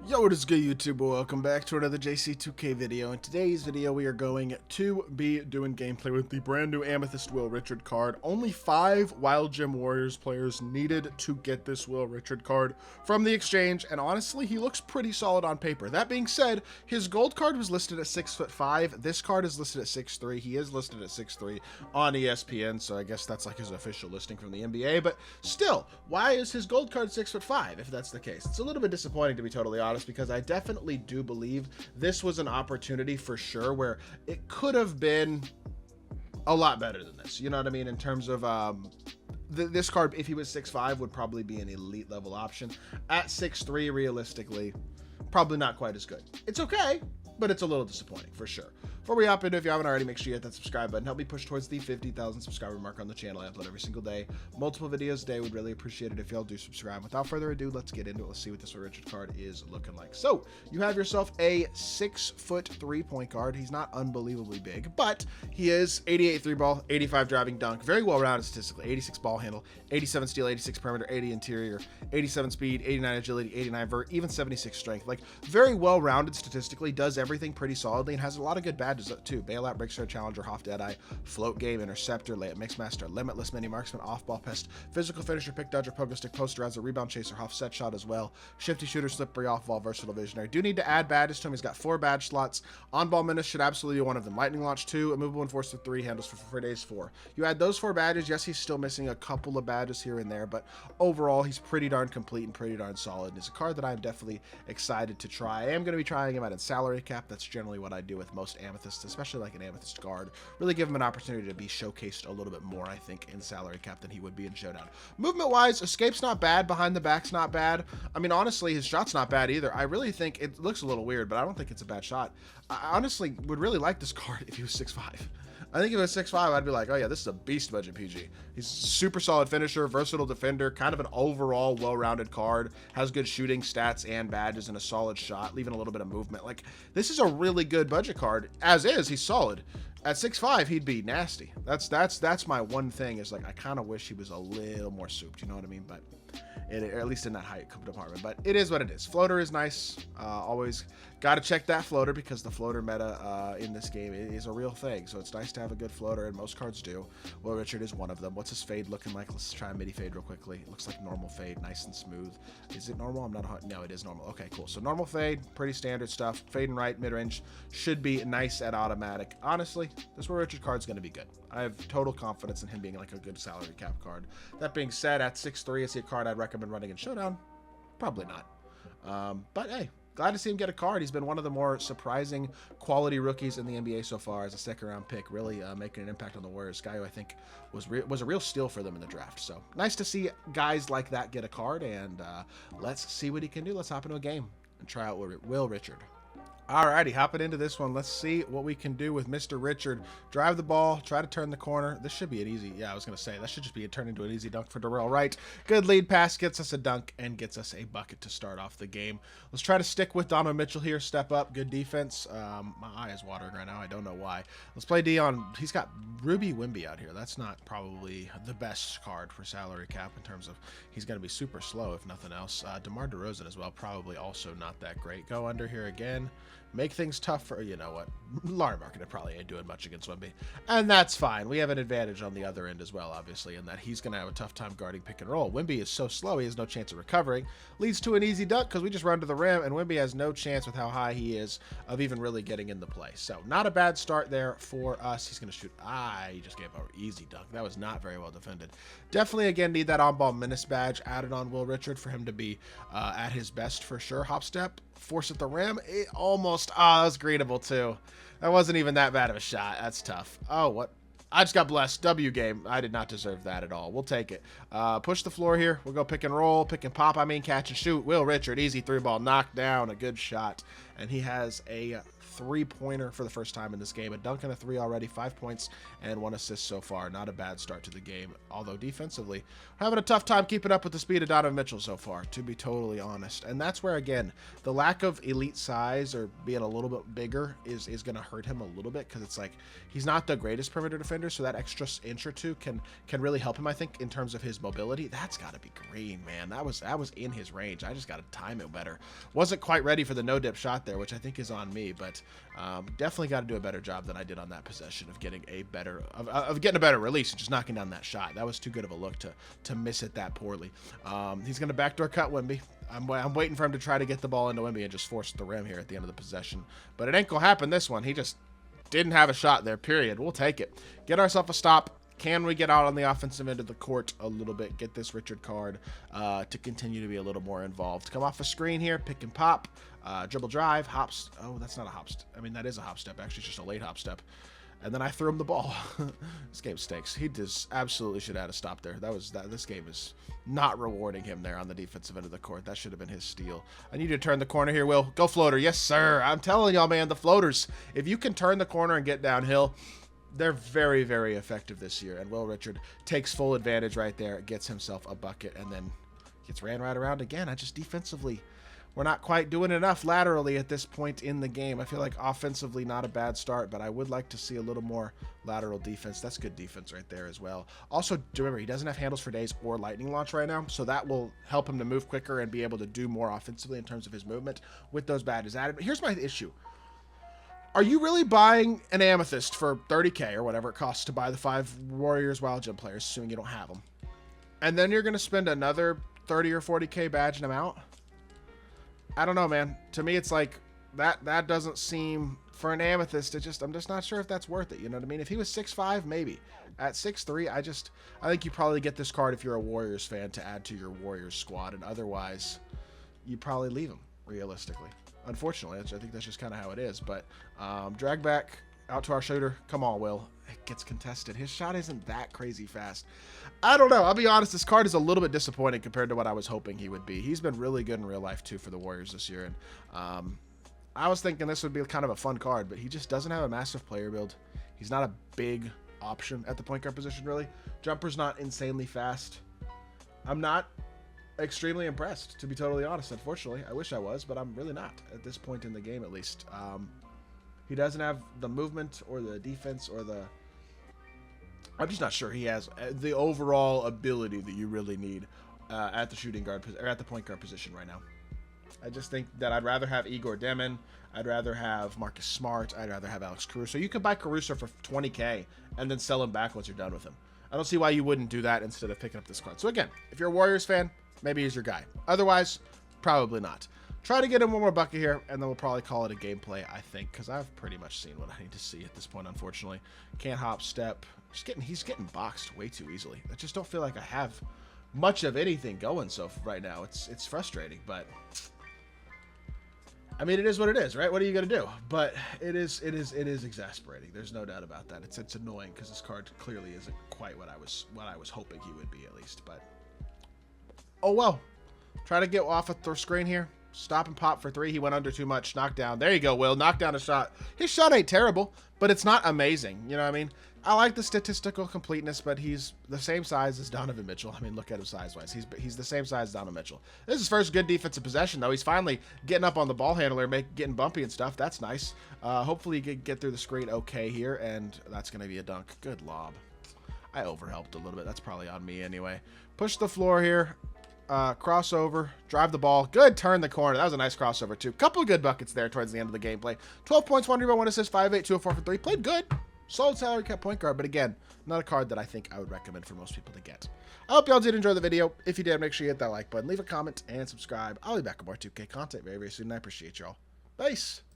Yo, what is good, YouTube? Welcome back to another JC2K video. In today's video, we are going to be doing gameplay with the brand new Amethyst Will Richard card. Only 5 Wild Gem Warriors players needed to get this Will Richard card from the exchange, and honestly, he looks pretty solid on paper. That being said, his gold card was listed at 6'5". This card is listed at 6'3". He is listed at 6'3" on ESPN, so I guess that's like his official listing from the NBA. But still, why is his gold card 6'5" if that's the case? It's a little bit disappointing, to be totally honest, because I definitely do believe this was an opportunity for sure where it could have been a lot better than this. You know what I mean? In terms of this card, if he was 6'5", would probably be an elite level option. At 6'3", realistically, probably not quite as good. It's okay, but it's a little disappointing for sure. Before we hop into, if you haven't already, make sure you hit that subscribe button. Help me push towards the 50,000 subscriber mark on the channel. I upload every single day, multiple videos a day. Would really appreciate it if y'all do subscribe. Without further ado, let's get into it. Let's see what this Will Richard card is looking like. So you have yourself a 6'3" point guard. He's not unbelievably big, but he is 88 3 ball, 85 driving dunk, very well rounded statistically, 86 ball handle, 87 steal, 86 perimeter, 80 interior, 87 speed, 89 agility, 89 vert, even 76 strength. Like, very well rounded statistically, does everything pretty solidly, and has a lot of good badges too. Bailout, Break Star, Challenger, Hoff Deadeye, Float Game, Interceptor, Layup Mixmaster, Limitless, Mini Marksman, Off-Ball Pest, Physical Finisher, Pick Dodger, Pogo Stick, Posterizer, Rebound Chaser, Hoff Set Shot as well, Shifty Shooter, Slippery, Off-Ball, Versatile Visionary. Do need to add badges to him. He's got 4 badge slots. On-Ball Menace should absolutely be one of them. Lightning Launch 2, Immovable Enforcer 3, Handles for days 4. You add those 4 badges. Yes, he's still missing a couple of badges here and there, but overall, he's pretty darn complete and pretty darn solid. And it's a card that I'm definitely excited to try. I am going to be trying him out in salary cap. That's generally what I do with most Amethysts, especially like an Amethyst guard. Really give him an opportunity to be showcased a little bit more, I think, in salary cap than he would be in showdown. Movement wise, escape's not bad, behind the back's not bad. I mean, honestly, his shot's not bad either. I really think it looks a little weird, but I don't think it's a bad shot. I honestly would really like this card if he was 6'5". I think if it was 6'5", I'd be like, oh yeah, this is a beast budget PG. He's super solid finisher, versatile defender, kind of an overall well-rounded card, has good shooting stats and badges and a solid shot, leaving a little bit of movement. Like, this is a really good budget card. As is, he's solid. At 6'5", he'd be nasty. That's my one thing, is like, I kind of wish he was a little more souped, you know what I mean? But or at least in that height department, but it is what it is. Floater is nice. Always got to check that floater, because the floater meta in this game is a real thing. So it's nice to have a good floater, and most cards do. Will Richard is one of them. What's his fade looking like? Let's try a midi fade real quickly. It looks like normal fade, nice and smooth. Is it normal? I'm not. No, it is normal. Okay, cool. So normal fade, pretty standard stuff. Fade and right, mid range should be nice at automatic. Honestly, this Will Richard card's going to be good. I have total confidence in him being like a good salary cap card. That being said, at 6'3", is he a card I'd recommend running in showdown? Probably not. But hey, glad to see him get a card. He's been one of the more surprising quality rookies in the NBA so far as a second-round pick, really making an impact on the Warriors. Guy who I think was a real steal for them in the draft. So nice to see guys like that get a card, and let's see what he can do. Let's hop into a game and try out Will Richard. Alrighty, hopping into this one. Let's see what we can do with Mr. Richard. Drive the ball, try to turn the corner. This should be an easy, yeah, I was going to say, that should just be a turn into an easy dunk for Darrell Wright. Good lead pass, gets us a dunk, and gets us a bucket to start off the game. Let's try to stick with Donovan Mitchell here. Step up, good defense. My eye is watering right now. I don't know why. Let's play D on, he's got Ruby Wimby out here. That's not probably the best card for salary cap in terms of he's going to be super slow, if nothing else. DeMar DeRozan as well, probably also not that great. Go under here again. Make things tough for, you know what, Larry Marketing probably ain't doing much against Wemby. And that's fine. We have an advantage on the other end as well, obviously, in that he's going to have a tough time guarding pick and roll. Wemby is so slow, he has no chance of recovering. Leads to an easy dunk because we just run to the rim, and Wemby has no chance with how high he is of even really getting in the play. So not a bad start there for us. He's going to shoot. He just gave an easy dunk. That was not very well defended. Definitely, again, need that on-ball menace badge added on Will Richard for him to be at his best for sure. Hop step. Force at the rim. It almost, that was greenable too. That wasn't even that bad of a shot. That's tough. Oh, what? I just got blessed. W game. I did not deserve that at all. We'll take it. Push the floor here. We'll go pick and roll, pick and pop. I mean, catch and shoot. Will Richard, easy 3-ball, knock down, a good shot. And he has a three-pointer for the first time in this game. A dunk and a three already, 5 points and 1 assist so far. Not a bad start to the game, although defensively, having a tough time keeping up with the speed of Donovan Mitchell so far, to be totally honest. And that's where, again, the lack of elite size or being a little bit bigger is going to hurt him a little bit, because it's like he's not the greatest perimeter defender, so that extra inch or two can really help him, I think, in terms of his mobility. That's got to be green, man. That was in his range. I just got to time it better. Wasn't quite ready for the no-dip shot there, which I think is on me, but definitely got to do a better job than I did on that possession of getting a better release and just knocking down that shot. That was too good of a look to miss it that poorly. He's going to backdoor cut Wemby. I'm waiting for him to try to get the ball into Wemby and just force the rim here at the end of the possession. But it ain't going to happen this one. He just didn't have a shot there, period. We'll take it. Get ourselves a stop. Can we get out on the offensive end of the court a little bit? Get this Richard card to continue to be a little more involved. Come off a screen here, pick and pop, dribble drive, hops. Oh, that's not a hop step. I mean, that is a hop step. Actually, it's just a late hop step. And then I threw him the ball. This game stinks. He just absolutely should have had a stop there. This game is not rewarding him there on the defensive end of the court. That should have been his steal. I need to turn the corner here, Will. Go floater. Yes, sir. I'm telling y'all, man, the floaters, if you can turn the corner and get downhill, they're very, very effective this year. And Will Richard takes full advantage right there, gets himself a bucket, and then gets ran right around again. I just defensively, we're not quite doing enough laterally at this point in the game. I feel like offensively, not a bad start, but I would like to see a little more lateral defense. That's good defense right there as well. Also, remember, he doesn't have handles for days or lightning launch right now, so that will help him to move quicker and be able to do more offensively in terms of his movement with those badges added. But here's my issue. Are you really buying an Amethyst for $30K or whatever it costs to buy the 5 Warriors Wild Gem players, assuming you don't have them, and then you're going to spend another 30 or 40K badging them out? I don't know, man. To me, it's like that doesn't seem, for an Amethyst, I'm just not sure if that's worth it. You know what I mean? If he was 6'5", maybe. At 6'3", I think you probably get this card if you're a Warriors fan to add to your Warriors squad, and otherwise, you probably leave him, realistically. Unfortunately, I think that's just kind of how it is. But drag back out to our shooter. Come on, Will. It gets contested. His shot isn't that crazy fast. I don't know. I'll be honest. This card is a little bit disappointing compared to what I was hoping he would be. He's been really good in real life, too, for the Warriors this year. And I was thinking this would be kind of a fun card, but he just doesn't have a massive player build. He's not a big option at the point guard position, really. Jumper's not insanely fast. I'm not extremely impressed, to be totally honest. Unfortunately, I wish I was, but I'm really not at this point in the game, at least. He doesn't have the movement or the defense or the, I'm just not sure he has the overall ability that you really need at the shooting guard or at the point guard position right now. I just think that I'd rather have Igor Demin. I'd rather have Marcus Smart. I'd rather have Alex Caruso. You could buy Caruso for $20K and then sell him back once you're done with him. I don't see why you wouldn't do that instead of picking up this card. So again, if you're a Warriors fan, maybe he's your guy. Otherwise, probably not. Try to get him one more bucket here, and then we'll probably call it a gameplay, I think, because I've pretty much seen what I need to see at this point, unfortunately. Can't hop step. He's getting boxed way too easily. I just don't feel like I have much of anything going right now. It's frustrating, but I mean, it is what it is, right? What are you going to do? But it is exasperating. There's no doubt about that. It's annoying because this card clearly isn't quite what I was hoping he would be, at least, but oh well. Try to get off the screen here. Stop and pop for 3. He went under too much. Knock down. There you go, Will. Knock down a shot. His shot ain't terrible, but it's not amazing. You know what I mean? I like the statistical completeness, but he's the same size as Donovan Mitchell. I mean, look at him size-wise. He's the same size as Donovan Mitchell. This is his first good defensive possession, though. He's finally getting up on the ball handler, getting bumpy and stuff. That's nice. Hopefully, he can get through the screen okay here, and that's going to be a dunk. Good lob. I overhelped a little bit. That's probably on me anyway. Push the floor here. Crossover, drive the ball. Good turn the corner. That was a nice crossover, too. Couple of good buckets there towards the end of the gameplay. 12 points, 1 rebound, 1 assist, 5'8", 204 for 3. Played good. Solid salary cap point guard, but again, not a card that I think I would recommend for most people to get. I hope y'all did enjoy the video. If you did, make sure you hit that like button, leave a comment, and subscribe. I'll be back with more 2K content very, very soon, and I appreciate y'all. Peace.